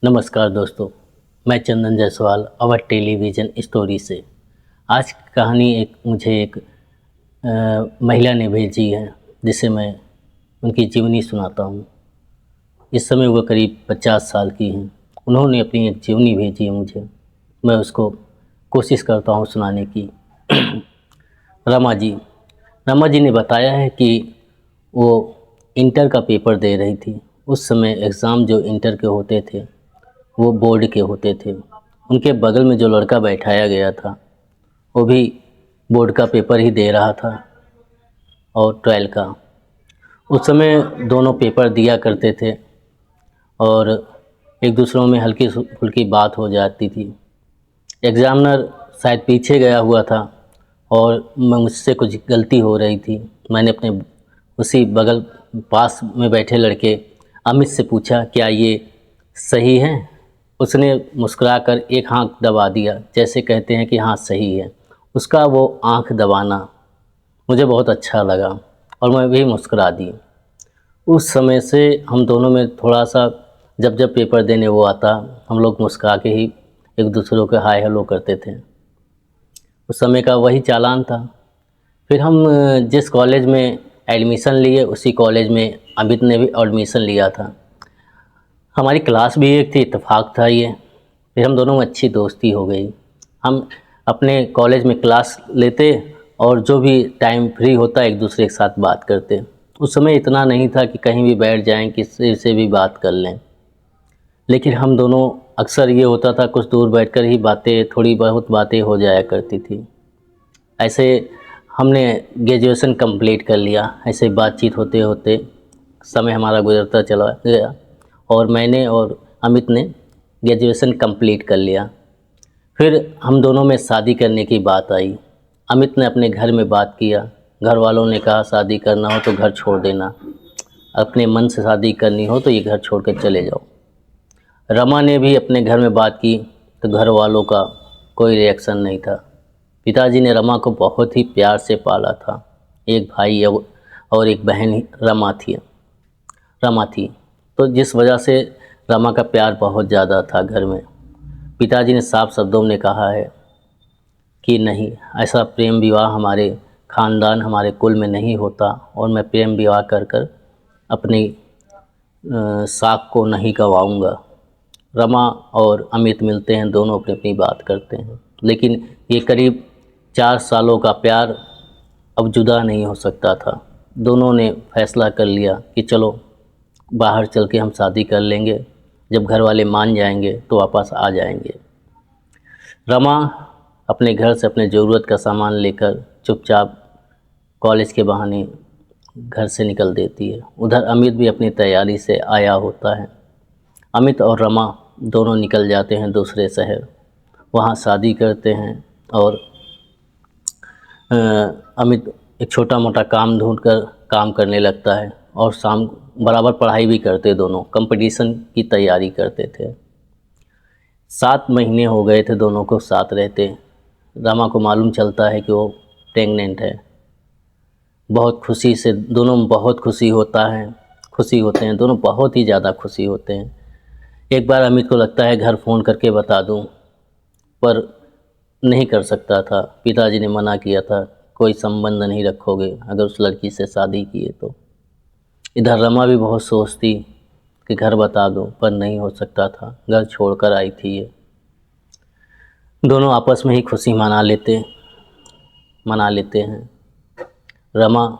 नमस्कार दोस्तों, मैं चंदन जायसवाल अवर टेलीविज़न स्टोरी से। आज की कहानी मुझे एक महिला ने भेजी है, जिसे मैं उनकी जीवनी सुनाता हूँ। इस समय वो करीब 50 साल की हैं। उन्होंने अपनी एक जीवनी भेजी है मुझे, मैं उसको कोशिश करता हूँ सुनाने की। रमा जी रमा जी ने बताया है कि वो इंटर का पेपर दे रही थी। उस समय एग्ज़ाम जो इंटर के होते थे वो बोर्ड के होते थे। उनके बगल में जो लड़का बैठाया गया था वो भी बोर्ड का पेपर ही दे रहा था और 12 का। उस समय दोनों पेपर दिया करते थे और एक दूसरों में हल्की फुल्की बात हो जाती थी। एग्ज़ामिनर शायद पीछे गया हुआ था और मुझसे कुछ गलती हो रही थी। मैंने अपने उसी बगल पास में बैठे लड़के अमित से पूछा, क्या ये सही है? उसने मुस्कुराकर एक आँख दबा दिया, जैसे कहते हैं कि हाँ सही है। उसका वो आँख दबाना मुझे बहुत अच्छा लगा और मैं भी मुस्कुरा दी। उस समय से हम दोनों में थोड़ा-सा जब जब पेपर देने वो आता, हम लोग मुस्कुरा के ही एक दूसरे को हाय हेलो करते थे। उस समय का वही चालान था। फिर हम जिस कॉलेज में एडमिशन लिए उसी कॉलेज में अमित ने भी एडमिशन लिया था। हमारी क्लास भी एक थी, इत्तेफाक था ये। फिर हम दोनों में अच्छी दोस्ती हो गई। हम अपने कॉलेज में क्लास लेते और जो भी टाइम फ्री होता एक दूसरे के साथ बात करते। उस समय इतना नहीं था कि कहीं भी बैठ जाएं, किसी से भी बात कर लें, लेकिन हम दोनों अक्सर ये होता था कुछ दूर बैठकर ही बातें, थोड़ी बहुत बातें हो जाया करती थी। ऐसे हमने ग्रेजुएशन कंप्लीट कर लिया। ऐसे बातचीत होते होते समय हमारा गुजरता चला गया और मैंने और अमित ने ग्रेजुएशन कंप्लीट कर लिया। फिर हम दोनों में शादी करने की बात आई। अमित ने अपने घर में बात किया। घर वालों ने कहा शादी करना हो तो घर छोड़ देना, अपने मन से शादी करनी हो तो ये घर छोड़ कर चले जाओ। रमा ने भी अपने घर में बात की तो घर वालों का कोई रिएक्शन नहीं था। पिताजी ने रमा को बहुत ही प्यार से पाला था। एक भाई और एक बहन ही रमा थी, तो जिस वजह से रमा का प्यार बहुत ज़्यादा था घर में। पिताजी ने साफ शब्दों में कहा है कि नहीं, ऐसा प्रेम विवाह हमारे ख़ानदान, हमारे कुल में नहीं होता और मैं प्रेम विवाह कर कर अपनी साख को नहीं गंवाऊँगा। रमा और अमित मिलते हैं, दोनों अपनी अपनी बात करते हैं, लेकिन ये करीब 4 सालों का प्यार अब जुदा नहीं हो सकता था। दोनों ने फैसला कर लिया कि चलो बाहर चल के हम शादी कर लेंगे, जब घर वाले मान जाएंगे तो वापस आ जाएंगे। रमा अपने घर से अपने ज़रूरत का सामान लेकर चुपचाप कॉलेज के बहाने घर से निकल देती है। उधर अमित भी अपनी तैयारी से आया होता है। अमित और रमा दोनों निकल जाते हैं दूसरे शहर, वहाँ शादी करते हैं और अमित एक छोटा मोटा काम ढूंढकर काम करने लगता है और शाम बराबर पढ़ाई भी करते, दोनों कंपटीशन की तैयारी करते थे। 7 महीने हो गए थे दोनों को साथ रहते। रमा को मालूम चलता है कि वो प्रेग्नेंट है। बहुत खुशी से दोनों में बहुत खुशी होते हैं, दोनों बहुत ही ज़्यादा खुशी होते हैं। एक बार अमित को लगता है घर फ़ोन करके बता दूं, पर नहीं कर सकता था। पिताजी ने मना किया था, कोई संबंध नहीं रखोगे अगर उस लड़की से शादी किए तो। इधर रमा भी बहुत सोचती कि घर बता दूं, पर नहीं हो सकता था, घर छोड़कर आई थी ये। दोनों आपस में ही खुशी मना लेते हैं। रमा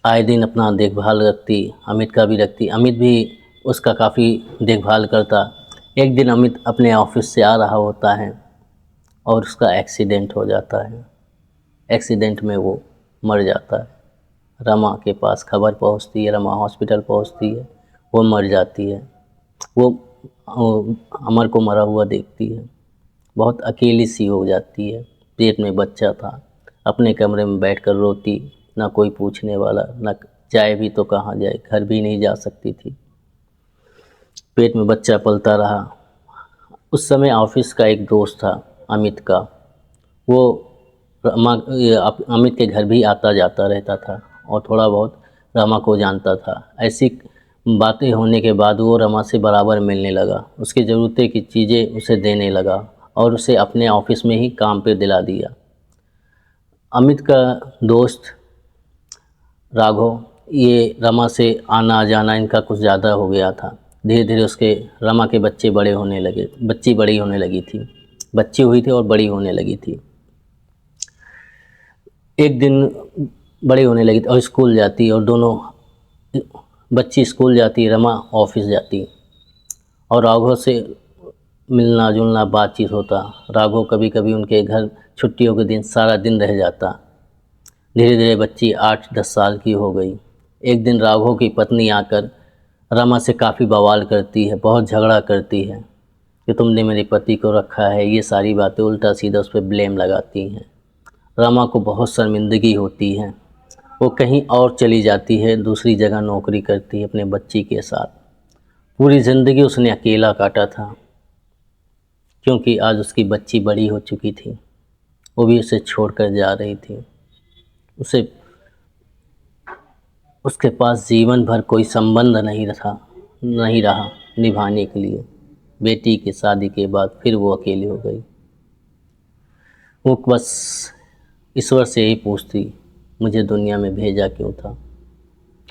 आए दिन अपना देखभाल रखती, अमित का भी रखती। अमित भी उसका काफ़ी देखभाल करता। एक दिन अमित अपने ऑफिस से आ रहा होता है और उसका एक्सीडेंट हो जाता है। एक्सीडेंट में वो मर जाता है। रमा के पास खबर पहुंचती है, रमा हॉस्पिटल पहुंचती है, वो मर जाती है। वो अमर को मरा हुआ देखती है, बहुत अकेली सी हो जाती है। पेट में बच्चा था, अपने कमरे में बैठकर रोती, ना कोई पूछने वाला, ना जाए भी तो कहाँ जाए, घर भी नहीं जा सकती थी। पेट में बच्चा पलता रहा। उस समय ऑफिस का एक दोस्त था अमित का, वो अमित के घर भी आता जाता रहता था और थोड़ा बहुत रमा को जानता था। ऐसी बातें होने के बाद वो रमा से बराबर मिलने लगा, उसकी ज़रूरतें की चीज़ें उसे देने लगा और उसे अपने ऑफिस में ही काम पे दिला दिया। अमित का दोस्त राघव, ये रमा से आना जाना इनका कुछ ज़्यादा हो गया था। धीरे धीरे उसके रमा के बच्चे बड़े होने लगे, बच्ची बड़ी होने लगी थी, बच्ची हुई थी और बड़ी होने लगी थी। एक दिन बड़ी होने लगी और स्कूल जाती और दोनों, बच्ची स्कूल जाती, रमा ऑफिस जाती और राघव से मिलना जुलना बातचीत होता। राघव कभी कभी उनके घर छुट्टियों के दिन सारा दिन रह जाता। धीरे धीरे बच्ची 8-10 साल की हो गई। एक दिन राघव की पत्नी आकर रमा से काफ़ी बवाल करती है, बहुत झगड़ा करती है कि तुमने मेरे पति को रखा है, ये सारी बातें उल्टा सीधा उस पर ब्लेम लगाती हैं। रमा को बहुत शर्मिंदगी होती है, वो कहीं और चली जाती है, दूसरी जगह नौकरी करती है अपने बच्ची के साथ। पूरी ज़िंदगी उसने अकेला काटा था, क्योंकि आज उसकी बच्ची बड़ी हो चुकी थी, वो भी उसे छोड़कर जा रही थी। उसे, उसके पास जीवन भर कोई संबंध नहीं रहा निभाने के लिए। बेटी की शादी के बाद फिर वो अकेली हो गई। वो बस ईश्वर से यही पूछती, मुझे दुनिया में भेजा क्यों था।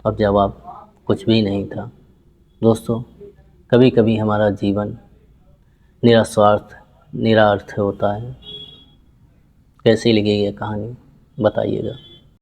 अब जवाब कुछ भी नहीं था। दोस्तों, कभी कभी हमारा जीवन निरास्वार्थ निरार्थ होता है। कैसी लगी ये कहानी बताइएगा।